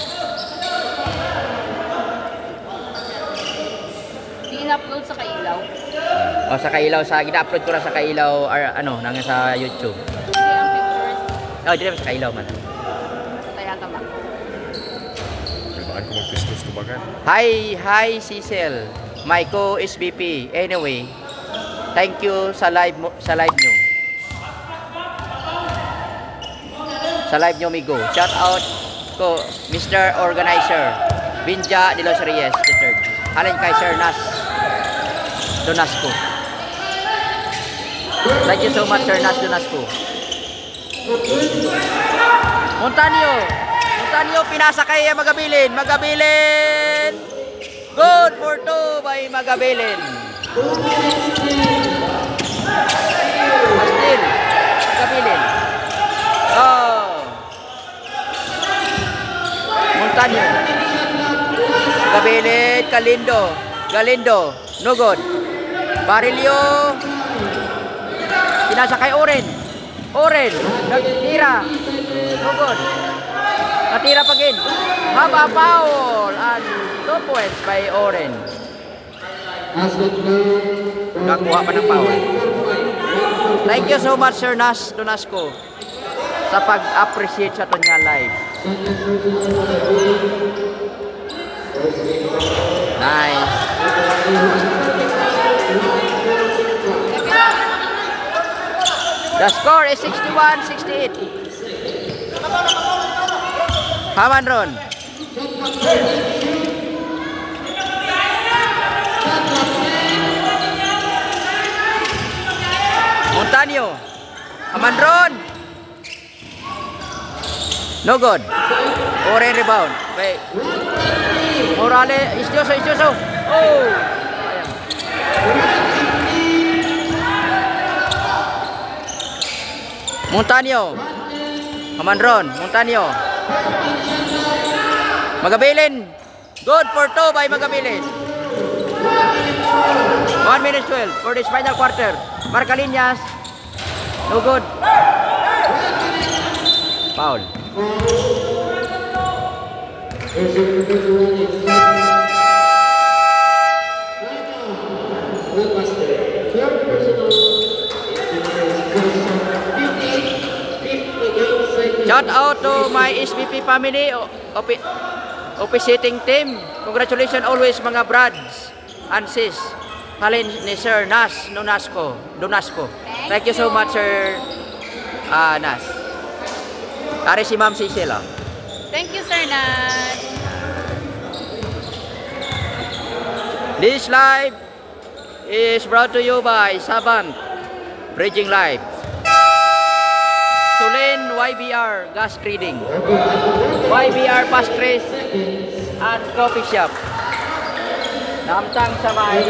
Pin-upload sa Kailaw. O sa Kailaw, gina-upload ko lang sa Kailaw or ano, nang sa YouTube. Kaya ang pictures, Oh, di naman sa Kailaw man. Tayata ba? Hi Cecil, my co-SVP. Anyway, thank you sa live nyo. Sa live nyo, Migo. Shout out ko, Mr. Organizer, Binja de los Reyes III. Allen Kaiser Nas Donasco. Thank you so much, Sir Nas Donasco. Montanyo, pinasakay Magabilin. Good for 2 by Magabilin. Still, Magabilin. Oh. Montanyo. Magabilin, Galindo, Nugod. Barilio. Pinasakay Oren, nagtira. Nugod. Natira pagin. Haba foul and 2 points by Oren. Nakuha pa ng foul. Thank you so much, Sir Nas Donasco, sa pag-appreciate sa ito niya live. Nice. The score is 61-68. Hamanron. Montanyo. Hamanron. No good. Oren rebound. Wait. Morales. Istioso. Oh. Montanyo. Hamanron. Montanyo. Magabilin. Good for 2 by Magabilin. 1 minute 12 for this final quarter. Marcaliñas. No good. Foul. Shout out to my SVP family, officiating team. Congratulations always mga brads and sis. Halin ni Sir Nas Donasco. Thank you so much, Sir Nas. Ari si Ma'am Cecil. Thank you, Sir Nas. This live is brought to you by Savant Bridging Live. Tulin YBR Gas Trading, YBR Pastries at Coffee Shop. Namtang sa may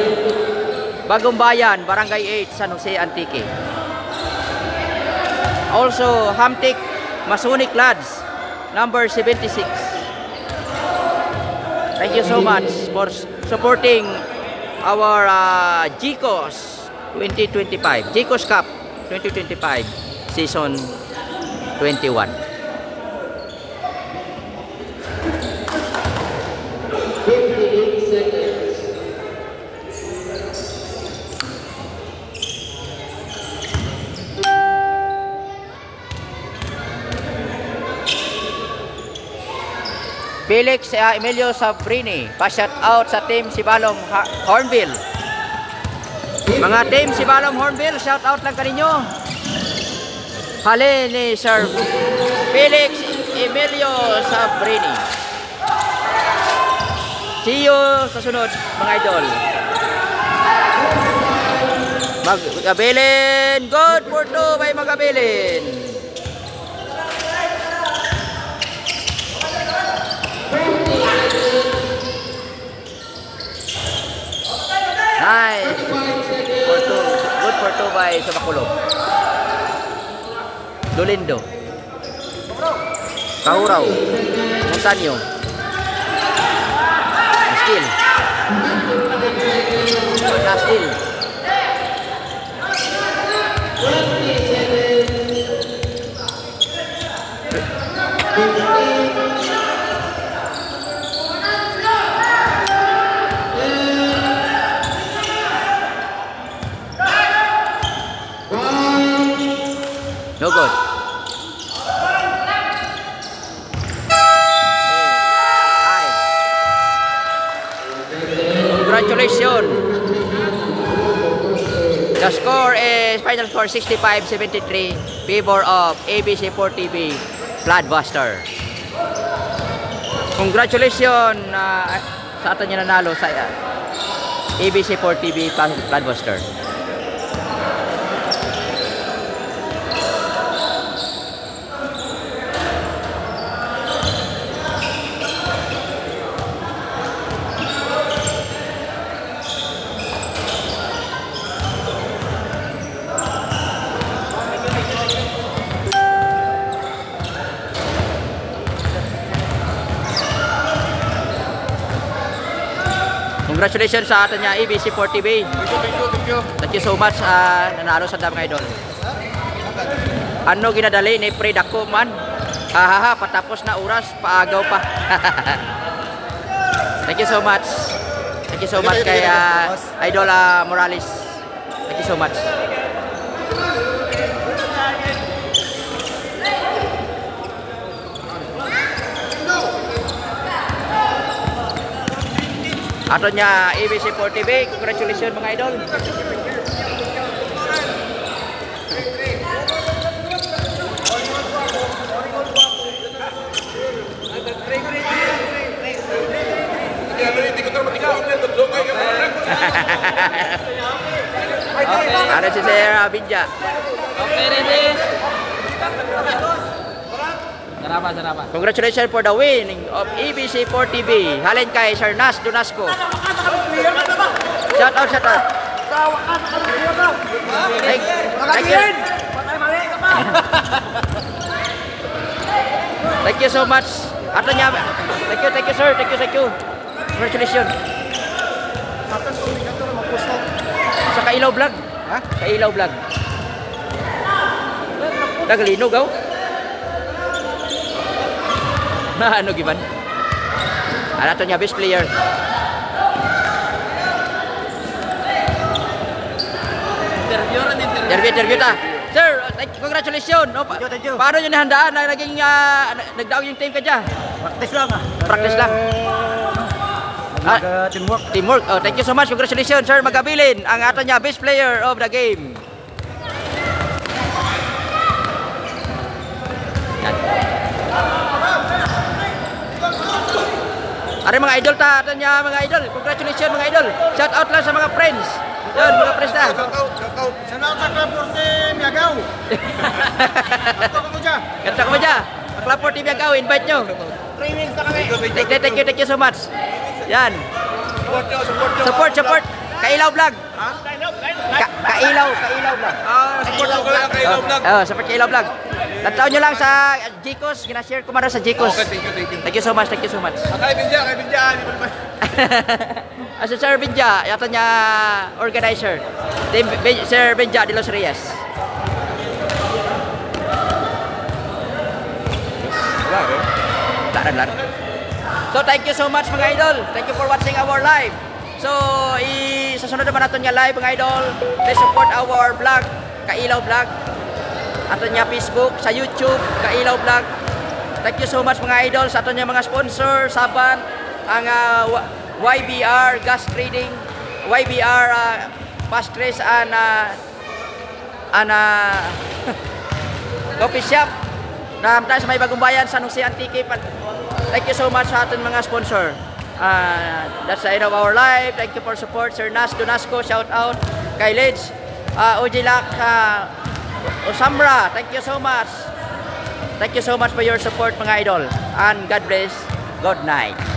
Bagong Bayan, Barangay 8, San Jose, Antique. Also, Hamtik Masonic Lads, number 76. Thank you so much for supporting our GCOS 2025, GCOS Cup 2025 Season 21. Felix Emilio Sabrini, pa-shout out sa team Sibalom Hornbill. Mga team Sibalom Hornbill, shout out lang kaninyo. Hali ni Sir Felix Emilio Sabrini. See you sa sunod, mga idol. Magabilin. Good for 2 by Magabilin. Nice. For 2. Good for 2 by Sumakulo. Dolindo. Kauraw. Montaño. Skill. Skill. No good. Congratulations. The score is final score 65-73 favor of ABC4TV Bloodbuster. Congratulations sa atin yung nanalo sa ABC4TV Bloodbuster. Congratulations sa atin niya ABC4TV. Thank you so much nanalo sa dam mga idol. Ano ginadali ni Fred ako man? Hahaha, patapos na oras, paagaw pa. Thank you so much. Thank you so much kay Idol Morales. Thank you so much. Ato niya ABC4TV, congratulations mga idol. Ada si Sir Binja. Okay, ready? Sarapa. Congratulations for the winning of ABC4TV. Halin kay Sir Nas Donasco. Shout out. Thank you. Thank you so much. Ato niya. Thank you sir. Thank you. Congratulations. Sa Kailaw Vlog. Ha? Kailaw Vlog. Naglinog aw. Ano giban? Ano to niya best player? Interview ta. Sir, congratulations. No, Thank you. Paano niyo nahandaan na naging nagdaog yung team ka dyan? Practice lang. Teamwork. Teamwork. Oh, thank you so much. Congratulations, Sir Magabilin, ang ato niya best player of the game. Are mga idol ta ato niya mga idol. Congratulations mga idol. Shout out lang sa mga friends. Yun, mga friends na. Shout out sa Club Forte Miagaw. Kanta ko ba dyan? Ang Club for TV Agaw, invite nyo. 3 wins na kami. Thank you so much. Yan. Support. Kailaw Vlog. Kailaw Vlog. Support ko lang kay Ilaw Vlog. Support Kailaw Vlog. Tataon nyo lang sa Gcos. Gina-share ko mara sa Gcos. Okay, thank you. Thank you so much. Kay Binja. As Sir Benja, yata niya organizer. Sir Benja de los Reyes. Laran. So thank you so much mga idol. Thank you for watching our live. So sa sunod naman natin nga live mga idol. Please support our vlog, Kailaw Vlog. Aton niya Facebook, sa YouTube, Kailaw Vlog. Thank you so much mga idol sa aton niya mga sponsor, Saban, ang YBR Gas Trading, YBR Fast Trace and coffee shop. Tayo sa may Bagong Bayan, San Jose Antique. Thank you so much sa ating mga sponsor. That's the end of our live. Thank you for support. Sir Nas Donasco, shout out. Kay Lids, Ujilak Osamra, thank you so much. Thank you so much for your support mga idol. And God bless. Good night.